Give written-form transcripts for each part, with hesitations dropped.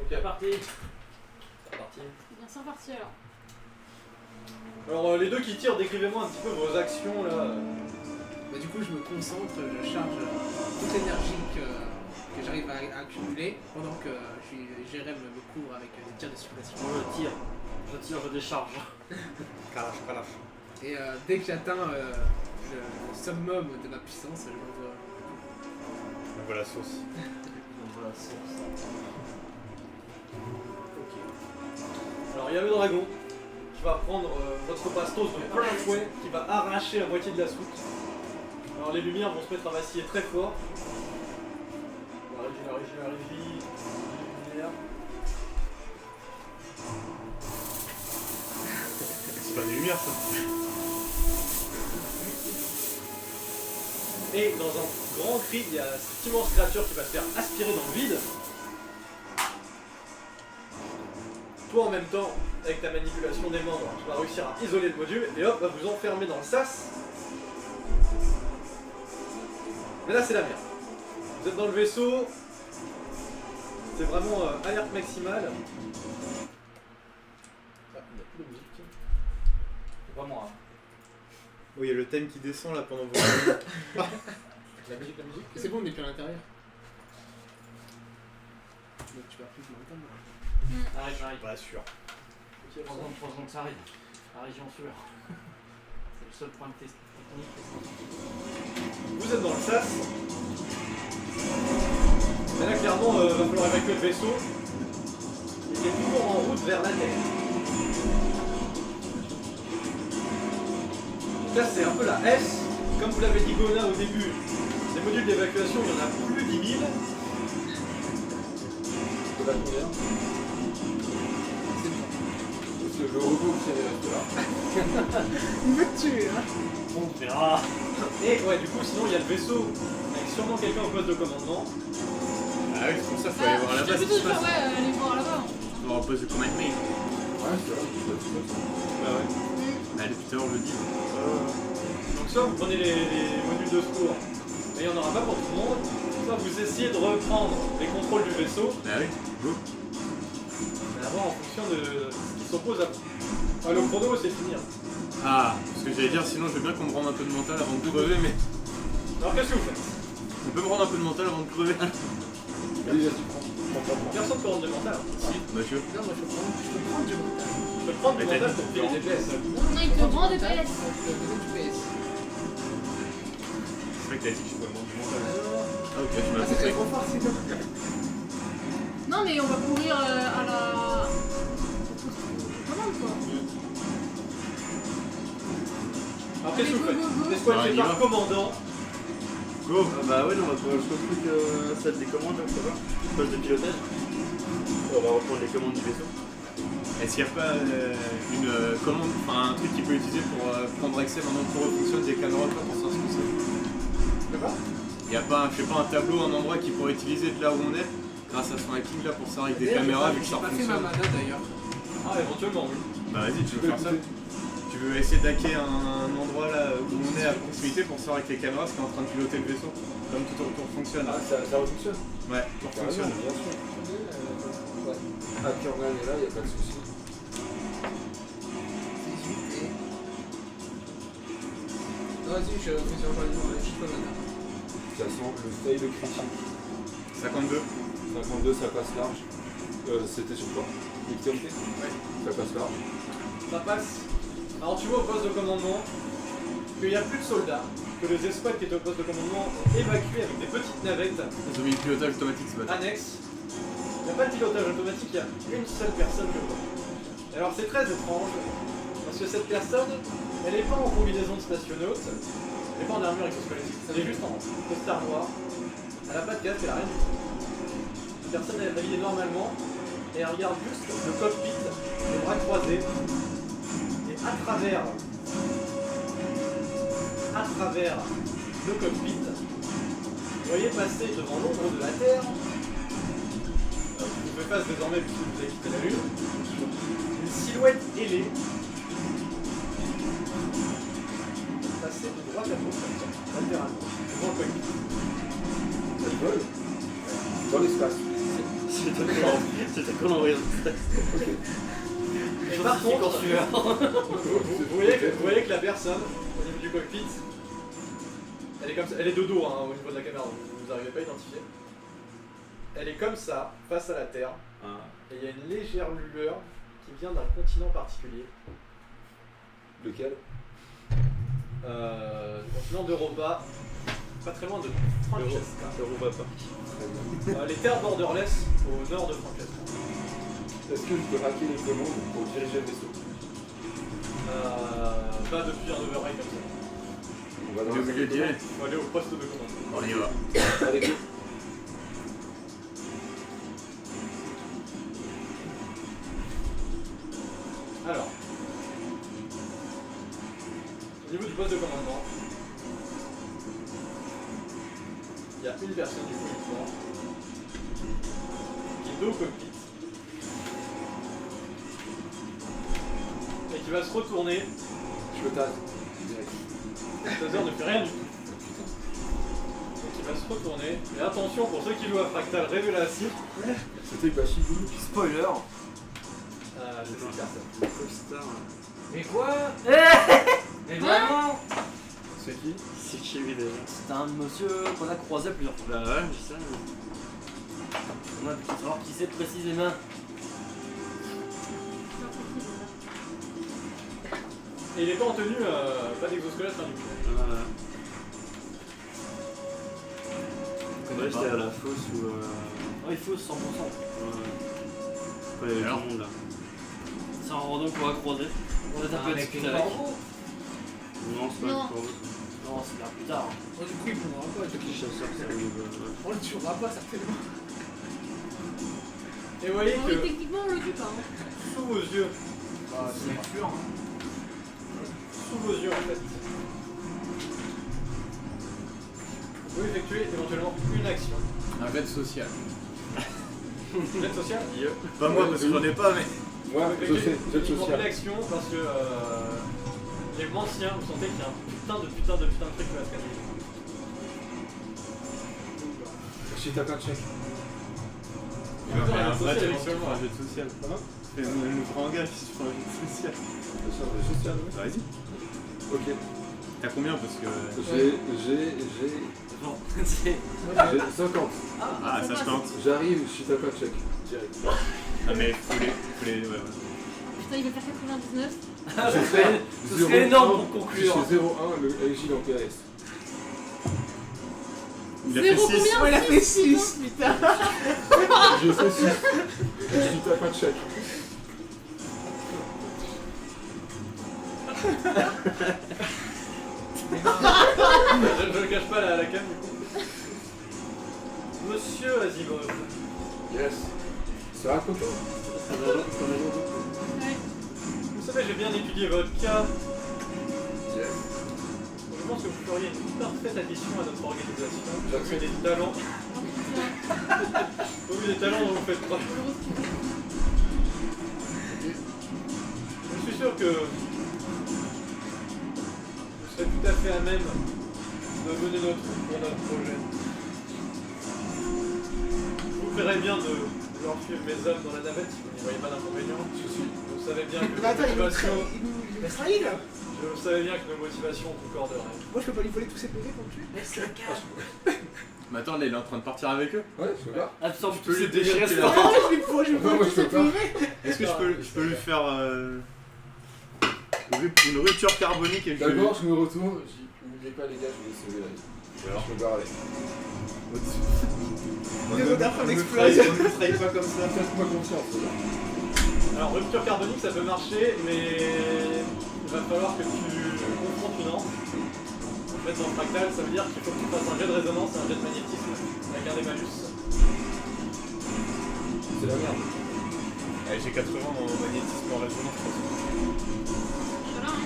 C'est parti. C'est parti. Bien, c'est parti alors. Alors les deux qui tirent, décrivez-moi un petit peu vos actions là. Bah, du coup, je me concentre, je charge toute l'énergie que j'arrive à accumuler pendant que Jérém me couvre avec des tirs de suppression. Moi je tire, je décharge. Kalash. Et dès que j'atteins le summum de ma puissance, je m'envoie. Donc voilà la sauce. Donc voilà, c'est ça. Ok. Alors il y a le dragon qui va prendre votre bastos de plein fouet, qui va arracher la moitié de la soute. Alors les lumières vont se mettre à vaciller très fort. La régie, lumière. C'est pas des lumières ça. Et dans un grand cri, il y a cette immense créature qui va se faire aspirer dans le vide. Toi en même temps, avec ta manipulation des membres, tu vas réussir à isoler le module et hop, va vous enfermer dans le sas. Mais là c'est la merde. Vous êtes dans le vaisseau. C'est vraiment alerte maximale. Ah, il n'y a plus de musique. C'est pas moi. Oui, il y a le thème qui descend là pendant vos. La musique. C'est bon, on n'est plus à l'intérieur. Donc tu vas plus m'entendre. J'arrive. Pas sûr. Ok, 3 ans que ça arrive. La région sûre. C'est le seul point de test technique. Vous êtes dans le sas. Et là clairement va falloir évacuer le vaisseau. Il est toujours en route vers la Terre. Donc là c'est un peu la S. Comme vous l'avez dit Gona au début, les modules d'évacuation il y en a plus de 10 000. C'est pas combien? C'est bon. Parce que le robot qui est resté là. Il veut te tuer, hein. On verra. Et ouais du coup sinon il y a le vaisseau avec sûrement quelqu'un au poste de commandement. Ah oui, c'est pour ça qu'il faut aller voir là-bas ce qui se passe. Ouais, aller voir là-bas. On va au poste de command mail. Ouais, c'est vrai, c'est ça. Bah ouais. Ah, depuis tout à l'heure, on le dit. Donc soit vous prenez les modules de secours, mais il n'y en aura pas pour tout le monde, soit vous essayez de reprendre les contrôles du vaisseau, Ah oui, go. mais à voir en fonction de ce qui s'oppose à vous. Ah, le chrono c'est fini. Hein. Ah, ce que j'allais dire, sinon je veux bien qu'on me rende un peu de mental avant de crever, mais. Alors qu'est-ce que vous faites? On peut me rendre un peu de mental avant de crever. Vas-y, vas-y, prends. Personne ne peut rendre de mental. Si, monsieur. Non, moi je peux prendre du mental. Je peux prendre du Mais mental t'as pour filer des PS. Non, il te rend des PS. Je peux donner du PS. C'est vrai que t'as dit que je pouvais me rendre du mental. Ah, ok, tu Ah, m'as c'est fait. très trop fort, c'est bon. Non, mais on va courir à la. Commande quoi. Alors qu'est-ce que vous Go, go, go. faites? L'escouade Ah, fait on y par va. commandant. Go. Bah ouais, on va trouver le truc, celle des commandes, là, ça va. Poste de pilotage. On va reprendre les commandes du vaisseau. Est-ce qu'il n'y a pas une commande, enfin un truc qu'il peut utiliser pour prendre accès maintenant que tout fonctionne des caméras pour savoir ce que c'est? Il n'y a pas, je sais pas, un tableau, un endroit qu'il pourrait utiliser de là où on est, grâce à son hacking là pour savoir avec des caméras vu que ça J'ai pas fait ma fonctionne. mana d'ailleurs. Ah éventuellement oui. Bah vas-y, tu veux faire ça? Tu veux essayer d'hacker un endroit là où on est à proximité pour savoir avec les caméras ce qui est en train de piloter le vaisseau? Comme tout autour fonctionne. Ah, ça fonctionne? Ouais, tout fonctionne. Bien sûr. Ouais. Ah, Kernel est là, y a pas de soucis. 18 et. Non, vas-y, je fais sur le je suis pas mana. De toute façon, le fail critique. 52. 52, ça passe large. C'était sur quoi? Dextérité? Ouais. Ça passe large. Ça passe. Alors tu vois au poste de commandement qu'il n'y a plus de soldats, que les escouades qui étaient au poste de commandement ont évacué avec des petites navettes Ils ont mis le pilotage automatique ce matin. annexes. Il n'y a pas de pilotage automatique, il y a une seule personne que vois. Et alors c'est très étrange, parce que cette personne, elle n'est pas en combinaison de spationaute, elle n'est pas en armure exosquelettique, elle est juste en costard noir, elle n'a pas de casque, elle n'a rien du tout. La personne elle est habillée normalement, et elle regarde juste le cockpit, les bras croisés, et à travers le cockpit, vous voyez passer devant l'ombre de la Terre, vous pouvez passer désormais puisque vous avez quitté la Lune, une silhouette ailée, passer de droite à gauche comme ça, latéralement, devant le cockpit. Ça vole dans l'espace. C'était quoi l'envoyeur? Et par contre, vous voyez que la personne, au niveau du cockpit, elle est comme ça, elle est de dos hein, au niveau de la caméra, donc vous n'arrivez pas à identifier. Elle est comme ça, face à la Terre, et il y a une légère lueur qui vient d'un continent particulier. Lequel? Le continent d'Europa, pas très loin de Francesca. Europa Park. Les terres borderless au nord de Francesca. Est-ce que je peux hacker les commandes pour diriger le vaisseau? Pas depuis un override comme ça. On va On dans est obligé d'y aller. On va aller au poste de commande. On y va. Allez, go. Alors, au niveau du poste de commandement, il y a une personne du coup uniquement qui est dos au cockpit et qui va se retourner. Je le tase. Direct. Taser ne fait rien du tout. Donc il va se retourner. Et attention pour ceux qui jouent à Fractal Révélation. C'était Bashigou. Spoiler. C'est cette personne. Popstar. Mais quoi? Mais vraiment? C'est qui? C'est qui lui déjà? C'est un monsieur qu'on a croisé plusieurs fois. Bah ouais, je sais. On a pu savoir qui c'est précisément. Et il est pas en tenue, pas d'exosquelette, rien du tout. Ouais, j'étais à la fosse ou. Oh, il faut 100%. Quand il y avait tout le monde là. C'est un random qu'on va croiser. On va taper Avec avec une avec. corbeau. Non, c'est pas Non. le corbeau. Non, c'est là plus tard. Bon, du coup, il mourra pas. Les chasseurs, c'est au niveau. On le tuera pas, certainement. Et vous voyez Bon, oui, que techniquement, on le tue pas. Hein. sous vos yeux, C'est sûr. sous vos yeux en fait, vous pouvez effectuer éventuellement une action. Un raid social. Vous êtes social? Pas moi parce que j'en ai pas, mais. Moi, Vous je effectuez sais, je uniquement social. une action parce que les anciens, vous sentez qu'il y a un putain de truc qui va se casser. Si t'as plein de chèques. Il va faire un social, raid éventuellement. un jet social. Comment? Elle nous fera un gars si tu feras un jet social. Je charge de social, ouais. Bah, vas-y. Ok. T'as combien parce que. J'ai Bon, c'est. 50. Ah, ça se tente. J'arrive, si t'as pas de chèques. Direct. Ah, mais faut les. Ouais, ouais. Putain, il va faire 99. Ce serait énorme pour conclure. J'ai 0,1 le LG en PS. Il a fait 6. combien? Oh, il a fait 6, 6, putain. J'ai fait 6. Si t'as pas de chèques. Je ne cache pas la cam du coup. Monsieur Asimov, Yes. C'est un coton. Ouais. vous savez, j'ai bien étudié votre cas. Yes. Je pense que vous feriez une parfaite addition à notre organisation. Vous avez J'accepte. des talents. Oh, putain. Vous avez des talents dont vous faites preuve. Je suis sûr que vous serez tout à fait à même de mener notre troupe pour notre projet. Je vous ferai bien de leur suivre mes hommes dans la navette si vous n'y voyez pas d'inconvénient. Vous savez bien que Mais attends, nos il nous motivations, laisse trahir là. vous savez bien que nos motivations concorderaient. Moi, je peux pas lui voler tous ses PV pour le tuer. Laisse le cas. Mais attends, là, il est en train de partir avec eux. Ouais, je peux pas. Absorbe peux tous ces lui déchirer PV la- restants. Ah, je lui faut, je lui Non, faut moi, tous je ses peux pas. PV. Est-ce que je peux lui faire une rupture carbonique et je D'abord, je me retourne. Je dis, n'oubliez pas, les gars, je vais les sauver là. Et alors, je me barre avec. Les autres après, on ne explose. trahit pas comme ça. Faites-moi confiance, les gars. Alors, rupture carbonique, ça peut marcher, mais il va falloir que tu confrontes une ample. En fait, dans le fractal, ça veut dire qu'il faut que tu fasses un jet de résonance et un jet de magnétisme avec un des malus. C'est la merde. Allez, j'ai 80 en magnétisme en résonance, je pense. Voilà. Hein.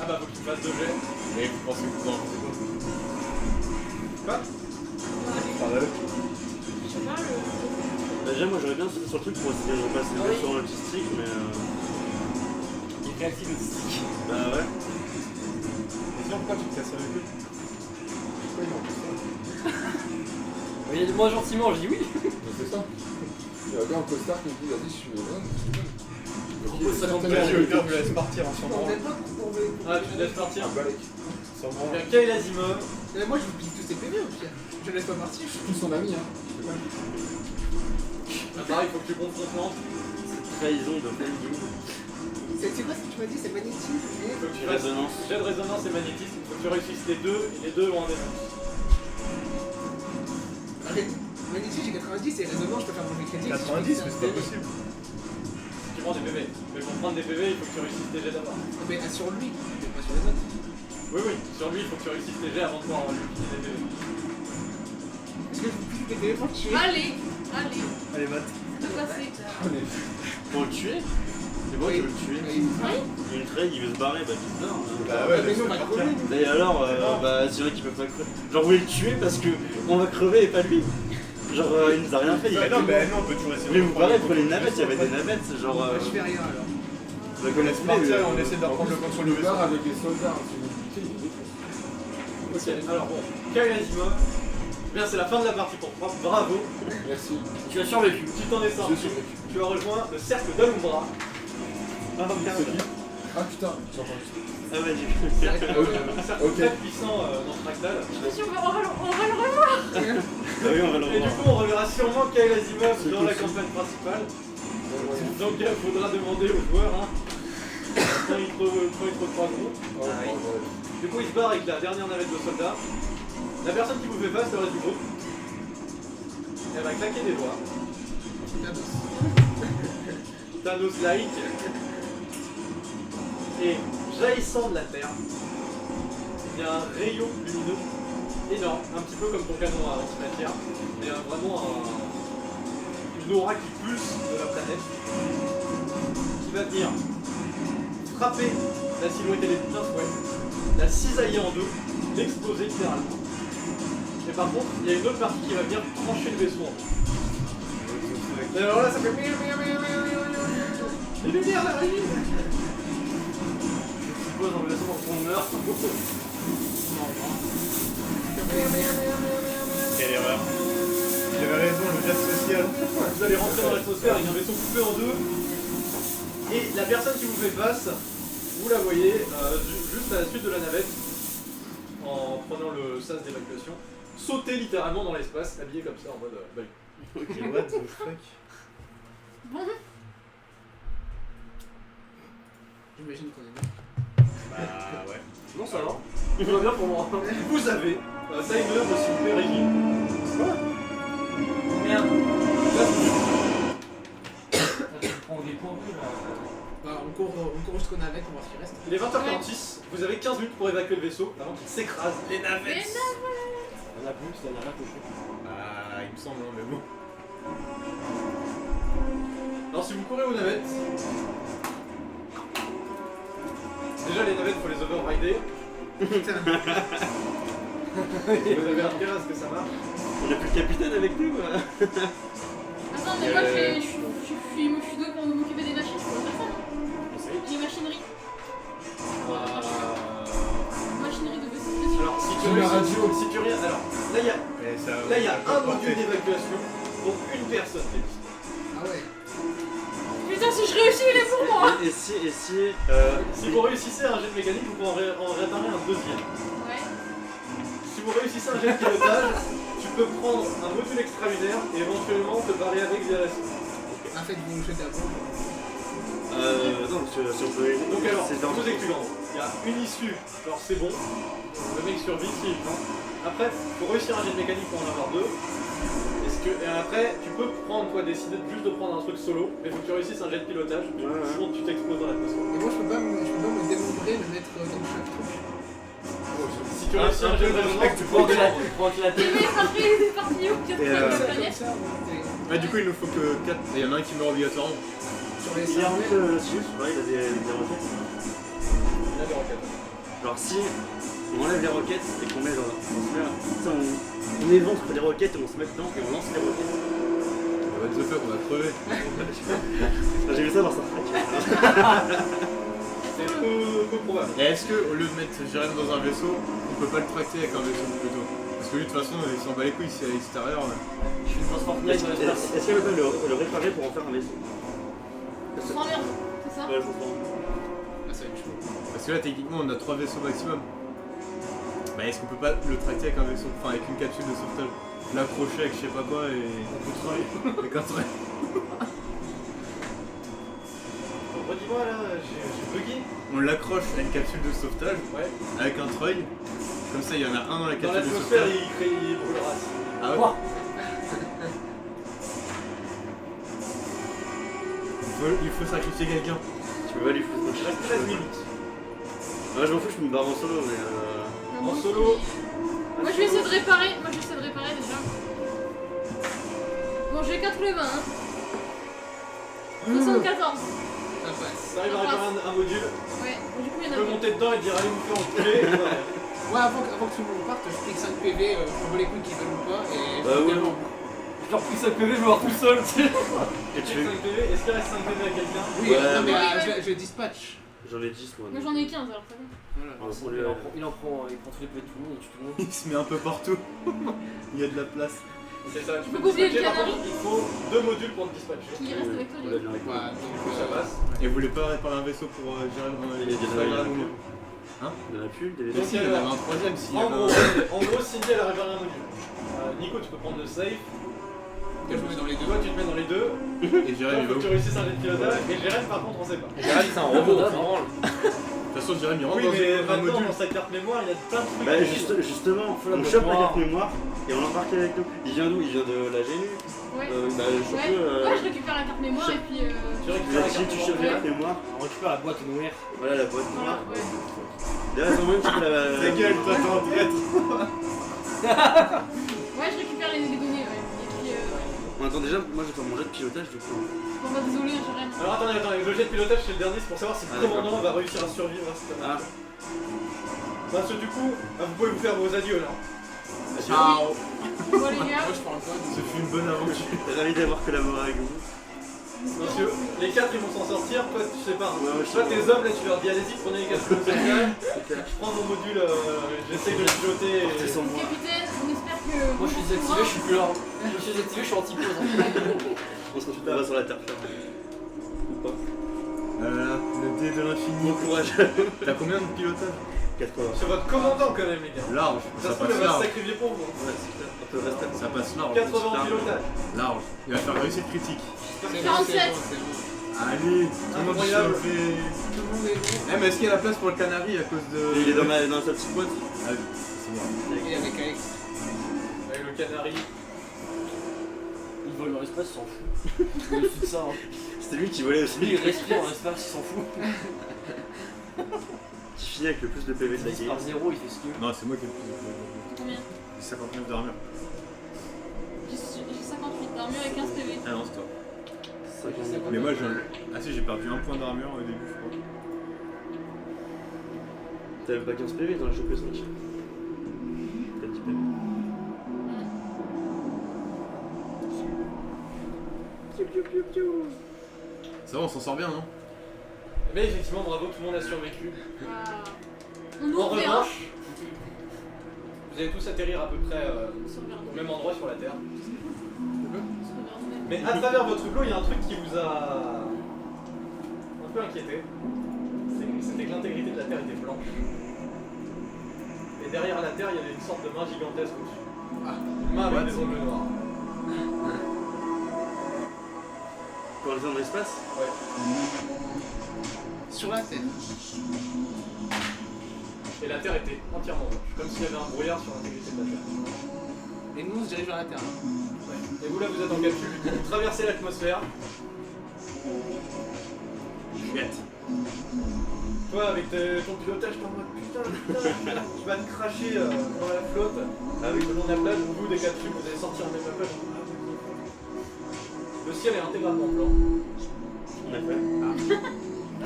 Ah bah, faut que tu fasses 2 jets. Et vous pensez que vous en faites quoi? Quoi? Ouais, je sais pas, Déjà, moi j'aurais bien sauté sur le truc pour essayer de repasser Ah oui. sur l'autistique, mais. Il est réactif autistique. Bah ouais. Et sinon, pourquoi tu te casses avec eux? Pourquoi ils m'ont fait ça? Il a dit moi gentiment, je dis oui. Mais c'est ça. Il y a un gars en costard qui me dit, vas-y, je suis Evan. Propose 50 Là, balles. je me laisse partir en ce On moment. peut pas couper. Ah, tu te laisses partir. Un balèque. Sans bon. Il y a Kyle Asimov. Mais moi je vous pique tous tes PV au pire. Je laisse pas partir. Je suis plus son ami, hein. Ah, pareil, faut que tu confrontes Nantes. Trahison de Fending. C'est quoi ce que tu m'as dit? C'est magnétique et... Faut que tu fasses Résonance. jet de résonance et magnétisme. Faut que tu réussisses les deux, et les deux ont un défaut. Magnétique j'ai 90 et résonance je peux faire mon crédit. 90, mais c'est pas possible. Tu prends des PV. Mais pour prendre des PV, il faut que tu réussisses tes jets d'abord. Mais sur lui, mais pas sur les autres. Oui, oui, sur lui, il faut que tu réussisses tes jets avant de pouvoir lui piquer des PV. Est-ce que je vous pique des PV pour le tuer? Allez. Allez, Matt. De passer. Pour le tuer? C'est bon, Oui. tu veux le tuer? Oui. Il y a une trade, il veut se barrer, bah vite là. Bah Ouais, mais nous on va crever. Et alors, bah c'est vrai qu'ils peuvent pas crever. Genre, vous voulez le tuer parce que on va crever et pas lui. Genre, il nous a rien fait. Mais non, mais nous on peut toujours essayer. Mais vous parlez pour les navettes, il y avait des navettes, genre. Je fais rien alors. Vous la connaissez pas, Partir, on essaie de reprendre le contrôle du Le vaisseau. bar avec les soldats, c'est une unité, il est défoncé. Ok, alors bon, Kyle Asimov. Bien, c'est la fin de la partie pour toi. Bravo. Merci. Tu as survécu. Tu t'en es Je sorti. suis vécu. Tu as rejoint le cercle d'Alumbra. C'est qui? Ah putain, j'ai entendu. Ah ouais, j'ai vu. Un cercle Ok. très puissant dans ce fractal. Je me suis dit, on va le revoir. Ah oui, on va le Et du revoir. coup, on reverra sûrement Kyle Asimov C'est dans la possible. campagne principale. Donc, il faudra demander aux joueurs. Hein. Quand ils te croiseront. Oh, ouais. Du coup, il se barre avec la dernière navette de soldats. La personne qui vous fait face, le reste du groupe, elle va claquer des doigts. Thanos-like. Et jaillissant de la Terre, il y a un rayon lumineux énorme, un petit peu comme ton canon à antimatière, mais vraiment une aura qui pulse de la planète, qui va venir frapper la silhouette et les plein fouet, la cisailler en deux, l'exploser littéralement. Et par contre, il y a une autre partie qui va venir trancher le vaisseau en deux. Et alors là, ça fait les lumières arrivent. Je suppose en faisant qu'on meurt. Quelle erreur. J'avais raison, le jet spécial. Vous allez rentrer dans l'atmosphère, il y a un vaisseau coupé en deux. Et la personne qui vous fait face, vous la voyez juste à la suite de la navette, en prenant le sas d'évacuation, sauter littéralement dans l'espace, habillé comme ça en mode balle. Ok, what the fuck. Bon, J'imagine qu'on est mort. Bah ouais. Non, ça va. Tout va bien pour moi. Vous avez timer de s'il vous plaît, Rémi. Merde. Là, On est pourvu là. Bah, on court jusqu'au navette, on va voir ce qui reste. il est 20h46, vous avez 15 minutes pour évacuer le vaisseau avant qu'il s'écrase. Les navettes. La boum, ça n'a rien compris. Ah, il me semble, hein, mais bon. Alors si vous courez aux navettes, déjà les navettes faut les overrider. Putain. Vous avez intérêt à ce que ça marche. On a plus le capitaine avec nous. attends, mais moi je suis doué pour m'occuper des machines, je peux faire ça. J'ai machinerie. Machinerie de vaisseau spécial. Alors si tu J'ai la réussis, radio. si tu rien, alors là il y a un module d'évacuation pour une personne. Ah ouais. Putain, si je réussis, il est pour moi. Et si. Si vous réussissez un jet de mécanique, vous pouvez en réparer un deuxième. Ouais. Si vous réussissez un jet de pilotage, tu peux prendre un module extralunaire et éventuellement te barrer avec via la suite. En fait, vous me faites d'abord. Non, si on peut. Donc alors, c'est je vous explique. Il y a une issue, alors c'est bon, le mec survit, si, non. Après, pour réussir un jet de mécanique, pour en avoir deux. Et après, tu peux prendre, toi, décider juste de prendre un truc solo, mais faut que tu réussisses un jet de pilotage, sinon tu t'exploses dans l'atmosphère. Et moi, je peux pas me démembrer, me mettre dans chaque truc. Si tu réussis un jet de résonance, tu prends prends de la Mais après, il est parti où? Et, Comme planète. ça, Bah, du coup, il nous faut que 4. Il y en a un qui meurt obligatoirement. sur les Il est cerveaux. armé le Sirius, ouais, il a des roquettes. Il y a des roquettes. Alors si on enlève les roquettes et qu'on met dans on évente les roquettes et on se met dedans et on lance les roquettes. What the fuck, on va crever. J'ai vu ça dans Star Trek. C'est peu probable. Et est-ce que, au lieu de mettre Jérém dans un vaisseau, on peut pas le tracter avec un vaisseau plutôt? Parce que lui, de toute façon, il s'en bat les couilles, c'est à l'extérieur. Je fais une force Fortnite dans l'espace. Est-ce qu'il y a le réparer pour en faire un vaisseau? Sans merde, c'est ça? Ouais, je comprends. Ah, ça va être chaud. Parce que là, techniquement, on a 3 vaisseaux maximum. Bah, est-ce qu'on peut pas le tracter avec un vaisseau, enfin avec une capsule de sauvetage? L'accrocher avec je sais pas quoi et. Avec un trait. Redis-moi là, j'ai bugué. On l'accroche à une capsule de sauvetage Ouais. avec un treuil. Comme ça, il y en a un dans la Dans capsule de l'atmosphère, sauvetage. il brûlera. Ah ouais. Il faut sacrifier quelqu'un. Tu peux pas lui foutre Il reste 13 minutes. Ouais, je m'en fous, je me barre en solo, mais Moi, En solo. Moi je vais essayer de réparer. Moi je vais essayer de réparer déjà. Bon j'ai 80 hein. 74. Ça passe. Ça arrive à réparer un module. Ouais, bon, du coup il y Tu en a peux plus. monter dedans et dire allez vous faire enculer. Ouais, avant que tout le monde parte, je clique 5 PV, je vois les couilles qui veulent ou pas, et Bah oui. finalement, Je leur pris 5 PV, je vais voir tout seul, tu sais. et tu 5 PV, est-ce qu'il reste 5 PV à quelqu'un? oui, Ouais, non, mais ouais, ouais. je dispatch. j'en ai 10 moi. Moi j'en ai 15 alors ça va. Voilà. On va prendre Il le- en prend tous les PV de tout le monde, il tue tout le monde. Il se met un peu partout. Il y a de la place. C'est ça, tu peux Faut oublier le dispatcher, par canari. contre il faut 2 modules pour te dispatcher. Qui reste avec toi On du l'a coup. bien avec moi. Ouais, donc, Ça passe. Et vous voulez pas réparer un vaisseau pour gérer Il y a pas grave, plus. Hein? Il y en a plus, des Donc, Si, il y en avait un troisième s'il y En avait gros, Cindy elle a réparé un module. Nico, tu peux prendre le safe. que je me mets dans les deux. Toi, tu te mets dans les deux. Et Toi, Jérém, il faut va que où? tu réussisses un jet de pilotage. Et Jérém, par contre, on sait pas. Gérald, c'est un robot, on s'en branle. De toute façon, Jérém, il rentre Oui, dans mais un maintenant, module. dans sa carte mémoire, il y a plein de trucs. Bah justement, on chope la carte mémoire et on l'embarque avec nous. Il vient d'où? Il vient de la GNU. Ouais. Bah je Ouais. peux. Ouais, je récupère la carte mémoire et puis. Tu Tu récupères la carte tu chopes la mémoire. carte mémoire. On récupère la boîte noire. Voilà la boîte Voilà, noire. ouais. Derrière son même tu peux la. Ta gueule, toi, t'es en traître. Ouais, je récupère les données, ouais. Et puis. On attend déjà, moi je vais faire mon jet de pilotage du coup. Bon bah désolé, Jérém. Alors attendez, le jet de pilotage c'est le dernier, c'est pour savoir si Ah, le commandant va réussir à survivre à cette Ah. Parce que du coup, vous pouvez vous faire vos adieux là. Ciao. Bon les gars. Moi je parle pas. Ce fut une bonne aventure. Ravi d'avoir collaboré avec vous. Parce que les 4 ils vont s'en sortir, toi tu sais pas. Ouais, ouais, je Toi sais tes pas. hommes là tu leur dis allez-y, prenez les casques de sauvetage. Je prends mon module, j'essaye de le piloter. Partez sans moi. Capitaine, on espère que. Moi je suis désactivé, je suis plus là. Je suis désactivé, je suis anti-pause. On se retrouve sur la terre ferme. Ou pas. Le dé de l'infini. Bon courage. T'as combien de pilotage? 80. C'est votre commandant quand même les gars. Large. Ça se trouve passe elle va se large. sacrifier pour vous. Ouais, c'est clair. Un peu reste. Ça passe large. 80 en pilotage. Large. Il va faire réussite critique. C'est bon, 47. c'est bon, c'est bon. Allez, tout le monde Incroyable. chauffé. Tout le monde est bon. Eh, mais est-ce qu'il y a la place pour le canari à cause de. Il est dans sa petite boîte. Ah oui, c'est moi. Et avec Alex. Avec le canari. Il vole dans l'espace, il s'en fout. Je me suis de ça. Hein. C'était lui qui volait aussi. Lui il respire dans l'espace, il s'en fout. Qui finit avec le plus de PV de la 10 game. par 0, il fait ce qu'il veut. Non, c'est moi qui ai le plus de. Combien? 59 d'armure. J'ai 58 d'armure et 15 PV. Ah non, c'est toi. 50. Mais moi, ah si, j'ai perdu un point d'armure au début, je crois. T'avais pas 15 PV dans le jeu que 5. T'as 10 PV. Ça va, on s'en sort bien, non? Mais effectivement, bravo, tout le monde a survécu. Ah. On nous En reverra. revanche, vous allez tous atterrir à peu près au même endroit sur la Terre. Mais à travers votre hublot, il y a un truc qui vous a un peu inquiété. C'était que l'intégrité de la Terre était blanche. Et derrière la Terre, il y avait une sorte de main gigantesque au-dessus. Ah. Une main avec des ongles noirs. Pour aller dans l'espace. Ouais. Sur la tête. Et la Terre était entièrement blanche. Comme s'il y avait un brouillard sur l'intégrité de la Terre. Et nous on se dirige vers la Terre. Ouais. Et vous là, vous êtes en capsule. Vous traversez l'atmosphère. Chouette. Toi, avec ton pilotage, t'es en mode putain, tu vas te cracher dans la flotte avec le long de la plage. Vous, des capsules, vous allez sortir même la plage. Le ciel est intégralement blanc. On a fait.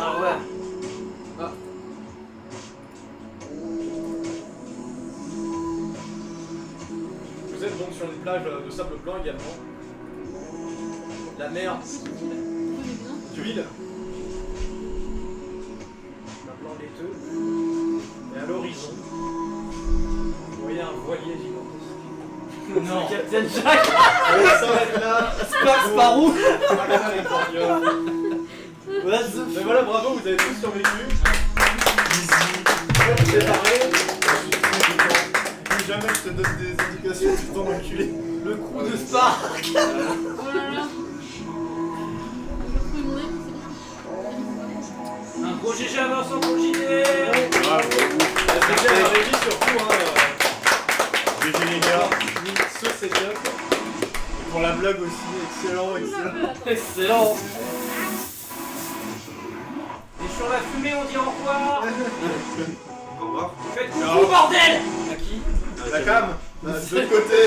Ah ouais. Vous êtes donc sur une plage de sable blanc également. La mer d'huile. Un blanc laiteux. Et à l'horizon, vous voyez un voilier gigantesque. Non. Captain Jack. On s'arrête là. Sparks par où? Mais voilà, bravo, vous avez tous survécu. C'est pareil. Plus jamais je te donne des indications, tu t'en enculé. Le coup de Spark. Oh là là. Je vais retrouver mon aime, c'est bien. Un gros GG à Vincent pour le JD. Bravo. C'est bien la régie surtout, hein. GG les gars. Ce setup. Et pour la blague aussi, excellent, excellent. Excellent. Et sur la fumée, on dit au revoir. Au revoir. Faites coucou, bordel. À qui? La cam, de l'autre côté.